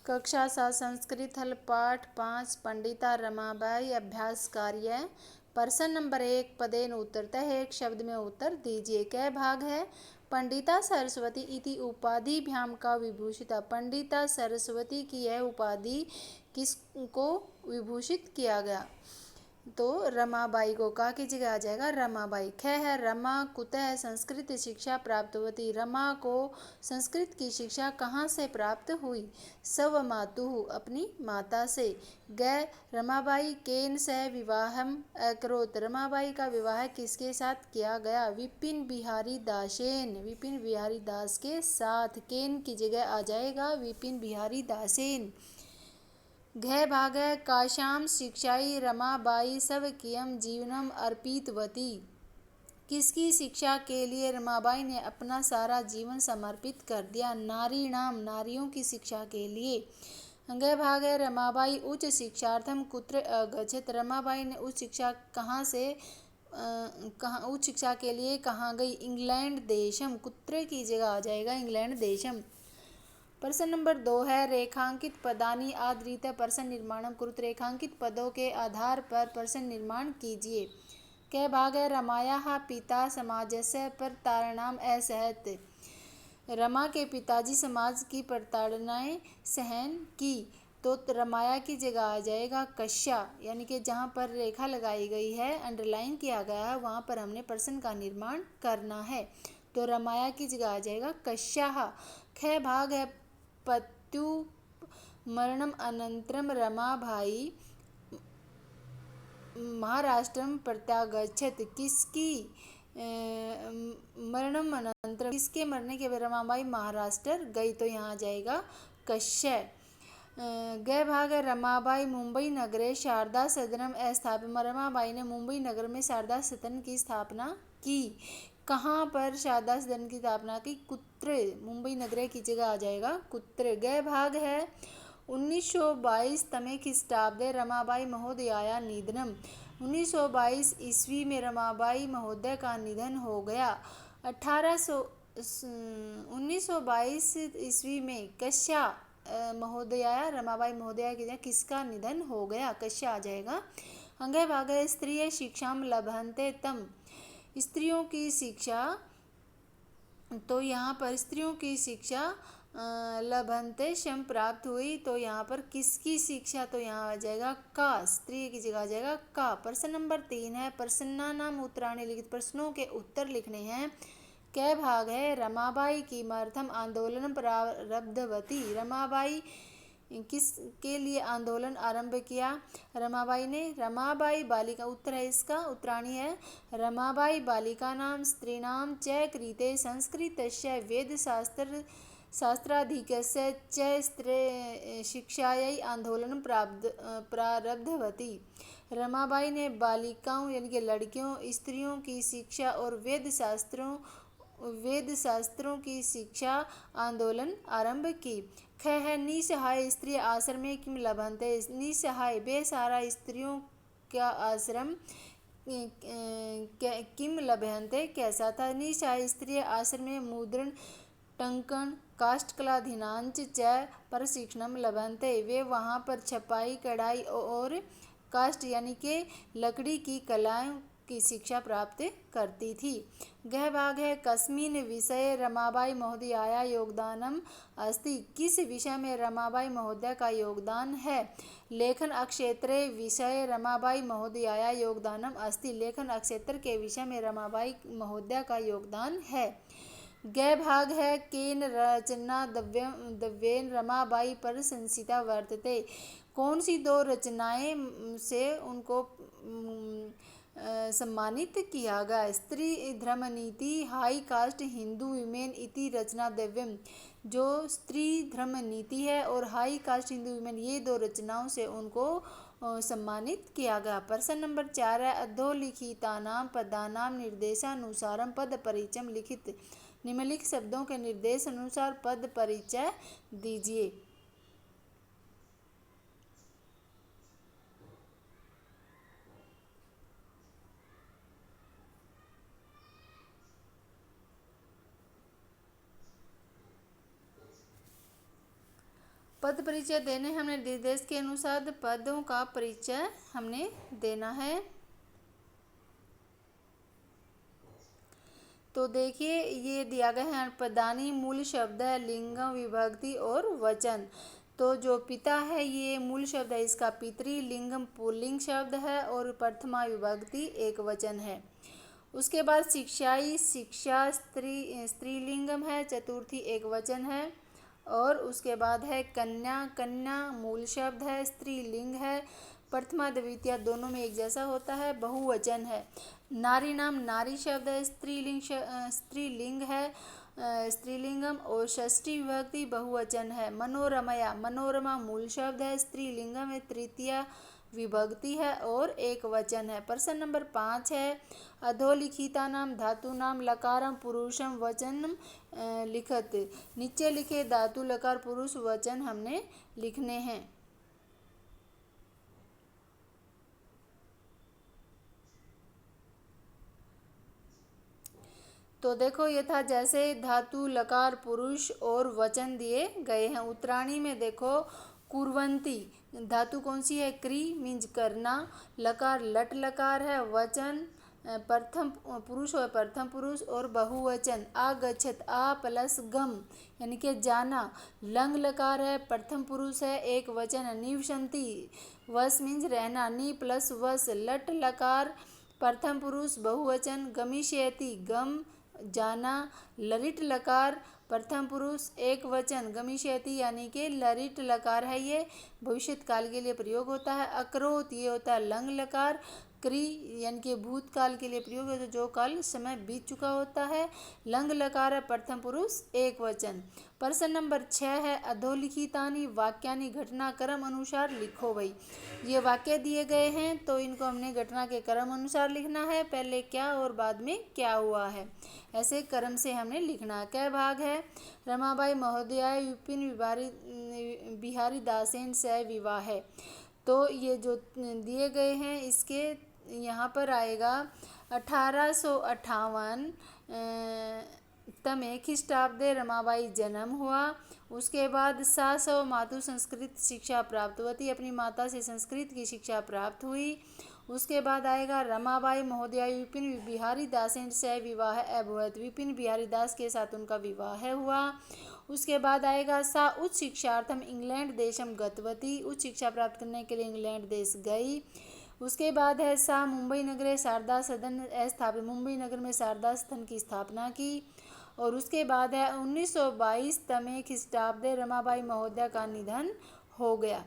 कक्षा 7 संस्कृत हल पाठ 5 पंडिता रमाबाई अभ्यास कार्य। प्रश्न नंबर 1 पदेन उत्तरतः एक शब्द में उत्तर दीजिए। कै भाग है? पंडिता सरस्वती इति उपाधिभ्याम का विभूषिता। पंडिता सरस्वती की यह उपाधि किसको विभूषित किया गया? तो रमाबाई को। का की जगह आ जाएगा रमाबाई। ख है रमा कुतः संस्कृत शिक्षा प्राप्त होती। रमा को संस्कृत की शिक्षा कहाँ से प्राप्त हुई? सव मातुः अपनी माता से। ग रमाबाई केन सह विवाहम अकरोत। रमाबाई का विवाह किसके साथ किया गया? विपिन बिहारी दासेन। विपिन बिहारी दास के साथ। केन की जगह आ जाएगा विपिन बिहारी दासेन। घ भाग है काशाम शिक्षाई रमाबाई स्वकीयम जीवनम अर्पितवती। किसकी शिक्षा के लिए रमाबाई ने अपना सारा जीवन समर्पित कर दिया? नारीणाम नारियों की शिक्षा के लिए। अंग भाग है रमाबाई उच्च शिक्षार्थम कुत्र अगच्छत। रमाबाई ने उच्च शिक्षा उच्च शिक्षा के लिए कहाँ गई? इंग्लैंड देशम। कुत्र की जगह आ जाएगा इंग्लैंड देशम। प्रश्न नंबर 2 है रेखांकित पदानि आधारित प्रश्न निर्माणम कुरुत। रेखांकित पदों के आधार पर प्रश्न निर्माण कीजिए। कै भाग है रमायाः पिता समाजस्य प्रताड़नाम असहत। रमा के पिताजी समाज की प्रताड़नाएं सहन की। तो रमाया की जगह आ जाएगा कश्या। यानी कि जहाँ पर रेखा लगाई गई है अंडरलाइन किया गया है वहाँ पर हमने प्रश्न का निर्माण करना है। तो रमाया की जगह आ जाएगा कश्याः। ख भाग है पत्यु मरणम अनंतरम रमाबाई महाराष्ट्रम प्रत्यागच्छत। किसकी मरणम अनंतरम किसके मरने के बाद रमाबाई महाराष्ट्र गई? तो यहाँ आ जाएगा कश्य। ग भाग है रमाबाई मुंबई नगरे शारदा सदनम स्थापित। रमाबाई ने मुंबई नगर में शारदा सदन की स्थापना की। कहाँ पर शारदा सदन की स्थापना की? कुत्र। मुंबई नगरे की जगह आ जाएगा कुत्र। ग भाग है 1922 तमे ख्रीष्टाब्दे रमाबाई महोदयाया निधनम। 1922 ईस्वी में रमाबाई महोदय का निधन हो गया। 1922 ईस्वी में कश्या महोदया रमाबाई महोदया की जगह किसका निधन हो गया? कश्या आ जाएगा। अंग भाग स्त्रिय शिक्षाम लभन्ते तम। स्त्रियों की शिक्षा। तो यहाँ पर स्त्रियों की शिक्षा लभन्ते शम प्राप्त हुई। तो यहाँ पर किसकी शिक्षा? तो यहाँ आ जाएगा का। स्त्री की जगह आ जाएगा का। प्रश्न नंबर 3 है प्रश्नानाम उत्तराणि लिखित। प्रश्नों के उत्तर लिखने हैं। कै भाग है रमाबाई की मर्थम आंदोलन प्रारब्धवती। रमाबाई किस के लिए आंदोलन आरंभ किया? रमाबाई ने रमाबाई बालिका। उत्तर है इसका उत्तराणी है रमाबाई बालिका नाम स्त्रीणाम च कृते संस्कृतस्य वेदशास्त्र शास्त्राधिकस्य च स्त्री शिक्षायै आंदोलन प्रारब्धवती। रमाबाई ने बालिकाओं यानी कि लड़कियों स्त्रियों की शिक्षा और वेद शास्त्रों की शिक्षा आंदोलन आरंभ की। ख है निसहाय स्त्री आश्रमे किम लभन्ते। निसहाय बेसहारा स्त्रियों का आश्रम किम लभन्ते कैसा था? निसहाय स्त्री आश्रम में मुद्रण टंकन काष्ठकलाधीनांच च प्रशिक्षणम लभन्ते। वे वहाँ पर छपाई कढ़ाई और काष्ठ यानी कि लकड़ी की कलाओं की शिक्षा प्राप्त करती थी। गह भाग है कस्मिन विषय रमाबाई महोदयाया योगदानम अस्ति। किस विषय में रमाबाई महोदय का योगदान है? लेखन अक्षेत्रे विषय रमाबाई महोदयाया योगदानम अस्ति। लेखन अक्षेत्र के विषय में रमाबाई महोदय का योगदान है। ग भाग है केन रचना दव्येन रमाबाई प्रशंसिता वर्तते। कौन सी दो रचनाएं से उनको सम्मानित किया गया? स्त्री धर्म नीति हाई कास्ट हिंदू विमेन इति रचना दव्यम। जो स्त्री धर्म नीति है और हाई कास्ट हिंदू विमेन ये दो रचनाओं से उनको सम्मानित किया गया। प्रश्न नंबर 4 है अधोलिखितानाम पदानाम निर्देशानुसारम पद परिचय लिखित। निम्नलिखित शब्दों के निर्देश अनुसार पद परिचय दीजिए। पद परिचय देने हमने निर्देश के अनुसार पदों का परिचय हमने देना है। तो देखिए ये दिया गया है पदानी मूल शब्द है, लिंगम विभक्ति और वचन। तो जो पिता है ये मूल शब्द है, इसका पितरी लिंगम पुल्लिंग शब्द है और प्रथमा विभक्ति एक वचन है। उसके बाद शिक्षाई शिक्षा स्त्रीलिंगम है, चतुर्थी एक वचन है। और उसके बाद है कन्या, कन्या मूल शब्द है, स्त्रीलिंग है, प्रथमा द्वितीया दोनों में एक जैसा होता है, बहुवचन है। नारी नाम नारी शब्द है, स्त्रीलिंग है, स्त्रीलिंगम और षष्ठी विभक्ति बहुवचन है। मनोरमया मनोरमा मूल शब्द है, स्त्रीलिंगम है, तृतीया विभक्ति है और एक वचन है। प्रश्न नंबर 5 है अधोलिखिता नाम धातु नाम लकारम पुरुषम वचनम लिखत। नीचे लिखे धातु लकार पुरुष वचन हमने लिखने हैं। तो देखो ये था जैसे धातु लकार पुरुष और वचन दिए गए हैं। उत्तराणी में देखो कुर्वंती धातु कौन सी है, क्री मीन्स करना, लकार लट लकार है, वचन प्रथम पुरुष और प्रथम पुरुष और बहुवचन आगच्छत आ प्लस गम यानी कि जाना, लंग लकार है, प्रथम पुरुष है, एक वचन निवसंती वस मीन्स रहना, नी प्लस वस, लट लकार प्रथम पुरुष बहुवचन, गमिष्यति गम जाना, लरिट लकार प्रथम पुरुष एक वचन, गमिष्यति यानी कि लरिट लकार है, ये भविष्य काल के लिए प्रयोग होता है। अकरोत ये होता है लंग लकार, क्री यानी कि भूतकाल के लिए प्रयोग होता है जो काल समय बीत चुका होता है, लंग लकार है प्रथम पुरुष एक वचन। प्रश्न नंबर 6 है अधोलिखितानि वाक्यानि घटनाक्रम अनुसार लिखो। भाई ये वाक्य दिए गए हैं तो इनको हमने घटना के क्रम अनुसार लिखना है, पहले क्या और बाद में क्या हुआ है, ऐसे क्रम से हमने लिखना है। क्या भाग है रमाबाई महोदयाय विपिन बिहारी दासेन से विवाह है। तो ये जो दिए गए हैं इसके यहाँ पर आएगा 1858 तमें ख्रीष्टाब्दे रमाबाई जन्म हुआ। उसके बाद 700 मातु संस्कृत शिक्षा प्राप्त हुई, अपनी माता से संस्कृत की शिक्षा प्राप्त हुई। उसके बाद आएगा रमाबाई महोदया विपिन बिहारी दासेन से विवाह अभवत, विपिन बिहारी दास के साथ उनका विवाह हुआ। उसके बाद आएगा सा उच्च शिक्षार्थम इंग्लैंड देशम गतवती, उच्च शिक्षा प्राप्त करने के लिए इंग्लैंड देश गई। उसके बाद है सा मुंबई नगरे शारदा सदन स्थापित, मुंबई नगर में शारदा सदन की स्थापना की। और उसके बाद है 1922 तमें ख्रीष्टाब्दे रमाबाई महोदया का निधन हो गया।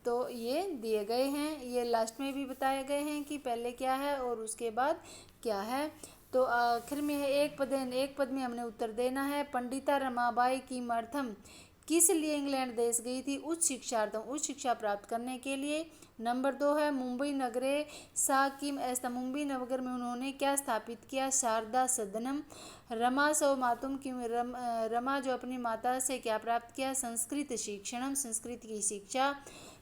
तो ये दिए गए हैं, ये लास्ट में भी बताए गए हैं कि पहले क्या है और उसके बाद क्या है। तो आखिर में है एक पद में हमने उत्तर देना है। पंडिता रमाबाई की मर्थम किस लिए इंग्लैंड देश गई थी, उच्च शिक्षार्थम, उच्च शिक्षा प्राप्त करने के लिए। नंबर 2 है मुंबई नगरे सा किम ऐसा, मुंबई नगर में उन्होंने क्या स्थापित किया, शारदा सदनम। रमा सौ मातुम की रमा जो अपनी माता से क्या प्राप्त किया, संस्कृत शिक्षणम, संस्कृत की शिक्षा।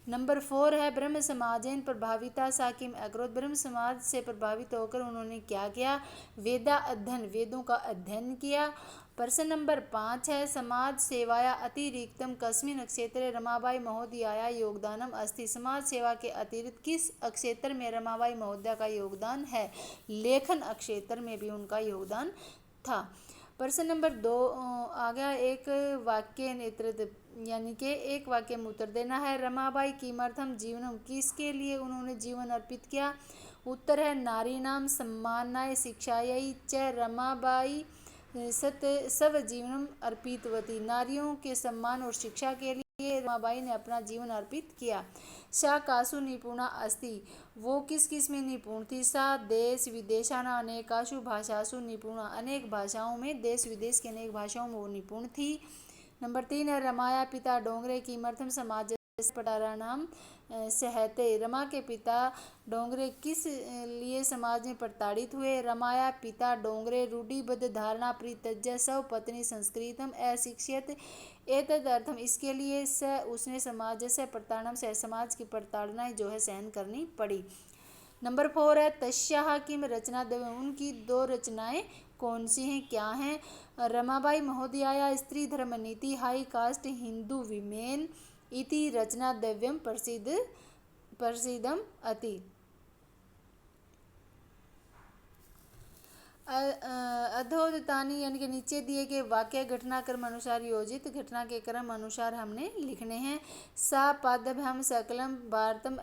नंबर 4 है ब्रह्म समाजेन प्रभाविता साकिम अग्रोध, ब्रह्म समाज से प्रभावित होकर उन्होंने क्या किया, वेदा अध्ययन, वेदों का अध्ययन किया। प्रश्न नंबर 5 है समाज सेवाया अतिरिक्तम कस्मिन् क्षेत्रे रमाबाई महोदयाया योगदानम अस्ति, समाज सेवा के अतिरिक्त किस क्षेत्र में रमाबाई महोदया का योगदान है, लेखन क्षेत्र में भी उनका योगदान था। प्रश्न नंबर 2 आ गया एक वाक्य नेतृत्व यानी कि एक वाक्य में उत्तर देना है। रमाबाई किमर्थम जीवनम, किसके लिए उन्होंने जीवन अर्पित किया। उत्तर है नारी नाम सम्मानाय शिक्षायै च रमाबाई सब जीवनम अर्पितवती, नारियों के सम्मान और शिक्षा के लिए रमाबाई ने अपना जीवन अर्पित किया। सा कासु निपुणा अस्ति, वो किस किस में निपुण थी। सा देश विदेशाना अनेकासु भाषासु निपुणा, अनेक भाषाओं में, देश विदेश के अनेक भाषाओं में वो निपुण थी। नंबर 3 है रमाया पिता डोंगरे किमर्थम समाज पटारा नाम सहते, रमा के पिता डोंगरे किस लिए समाज में प्रताड़ित हुए। रमाया पिता डोंगरे रूढ़िबद्ध धारणा परित्यज्य सब पत्नी संस्कृतम अशिक्षित एतदर्थम, इसके लिए स उसने समाज से प्रताड़ना से समाज की प्रताड़ना जो है सहन करनी पड़ी। नंबर 4 है तस्याः किम रचना देव, उनकी 2 रचनाएं कौन सी हैं, क्या हैं। रमाबाई महोदया स्त्री धर्म नीति, हाई कास्ट हिंदू विमेन, इति रचना द्रव्यम प्रसिद्धम अति। अधोदितानि यानी कि नीचे दिए गए वाक्य घटनाक्रम अनुसार योजित, घटना के क्रम अनुसार हमने लिखने हैं। सा पाद्यभ्याम सकलम भारतम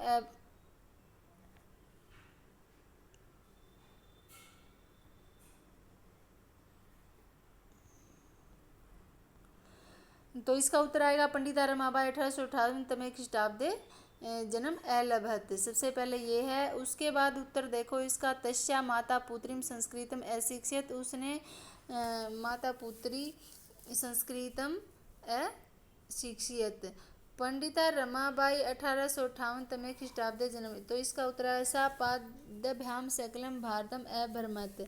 तो इसका उत्तर आएगा पंडिता रमाबाई 1858 ख्रीष्टाब्दे जन्म अलभत। सबसे पहले ये है। उसके बाद उत्तर देखो इसका, तस्या माता पुत्रीम संस्कृतम अशिक्षित, उसने माता पुत्री संस्कृतम अशिक्षित। पंडिता रमाबाई 1858 ख्रीष्टाब्दे जन्म, तो इसका उत्तर है सा पाद्यभ्याम सकलम भारतम अभ्रमत।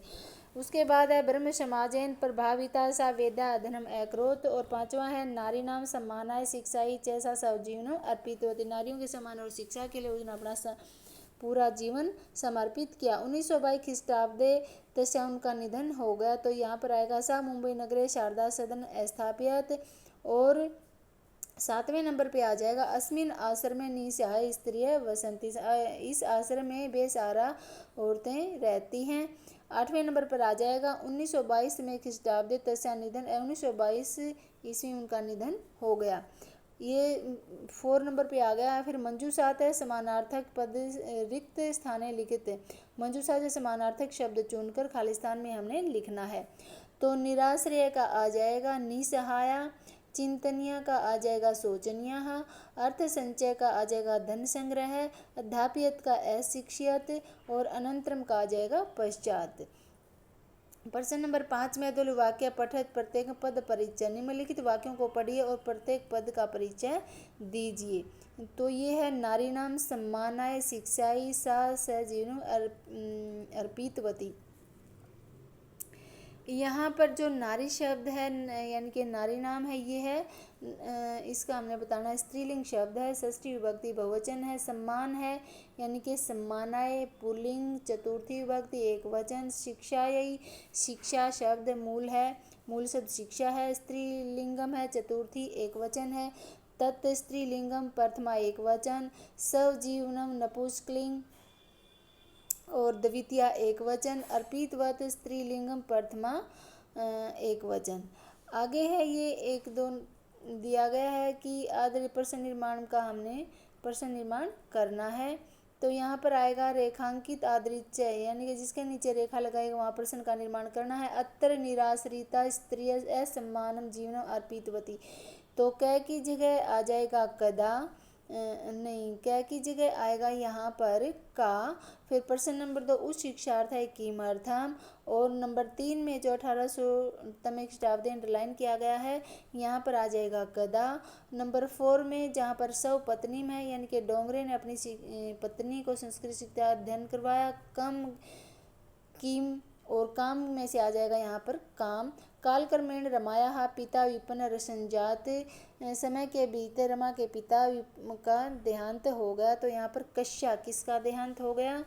उसके बाद है ब्रह्म समाजेन प्रभाविता सा वेदा अध्ययनम अकरोत। और पांचवा है नारी नाम सम्मानाय शिक्षाई चैसा सवजीवनम अर्पित होती, नारियों के सम्मान और शिक्षा के लिए उसने अपना पूरा जीवन समर्पित किया। 1922 ख्रीष्टाब्दे तस्या उनका निधन हो गया। तो यहाँ पर आएगा सा मुंबई नगरे शारदा सदन स्थापित। और 7वें नंबर पे आ जाएगा अस्मिन आश्रम में निसहाय स्त्री वसंती, इस आश्रम में बेसहारा औरतें रहती हैं। 8वें नंबर पर आ जाएगा 1922 में ख्रीष्टाब्दे तस्या निधन, 1922 ईस्वी उनका निधन हो गया। ये 4 नंबर पे आ गया। फिर मंजूषात है समानार्थक पद रिक्त स्थाने लिखित, मंजूषा से समानार्थक शब्द चुनकर खाली स्थान में हमने लिखना है। तो निराश्रय का आ जाएगा निसहाया, चिंतनीय का आ जाएगा शोचनीय, अर्थ संचय का आ जाएगा धन संग्रह, अध्यापियत का अशिक्षित और अनंतरम का आ जाएगा पश्चात। प्रश्न नंबर 5 में दो वाक्य पठित प्रत्येक पद परिचय, निम्नलिखित वाक्यों को पढ़िए और प्रत्येक पद का परिचय दीजिए। तो ये है नारी नाम सम्मानाय शिक्षाई सा सजीवन अर्पितवती। यहाँ पर जो नारी शब्द है यानी कि नारी नाम है, ये है इसका हमने बताना है स्त्रीलिंग शब्द है, षष्ठी विभक्ति बहुवचन है। सम्मान है यानी कि सम्मानाय पुल्लिंग, चतुर्थी विभक्ति एक वचन। शिक्षायै, शिक्षा शब्द मूल है, मूल शब्द शिक्षा है, स्त्रीलिंगम है, चतुर्थी एक वचन है। तत् स्त्रीलिंगम प्रथमा एक वचन। सवजीवनम नपुंसकलिंग और द्वितीया एक वचन। अर्पितवत स्त्रीलिंगम प्रथमा एक वचन। आगे है ये 1-2 दिया गया है कि आदि प्रश्न निर्माण का हमने प्रश्न निर्माण करना है। तो यहाँ पर आएगा रेखांकित आदृच्य यानी कि जिसके नीचे रेखा लगाएगा वहाँ प्रश्न का निर्माण करना है। अत्र निराश्रिता स्त्री असम्मानम जीवनम अर्पितवती, तो कै की जगह आ जाएगा कदा, नहीं कै की जगह आएगा यहाँ पर का। फिर प्रश्न नंबर 2 उच्च शिक्षार्थ है किमर्थम। और नंबर 3 में जो 1800 ख्रीष्टाब्दे अंडरलाइन किया गया है यहाँ पर आ जाएगा कदा। नंबर 4 में जहाँ पर सव पत्नी में है यानी कि डोंगरे ने अपनी पत्नी को संस्कृत शिक्षा अध्ययन करवाया। कम किम और काम में से आ जाएगा यहाँ पर काम। कालक्रमेण रमाया पिता विपन्न रसंजात, समय के बीते रमा के पिता का देहांत हो गया। तो यहाँ पर कश्या किसका देहांत हो गया,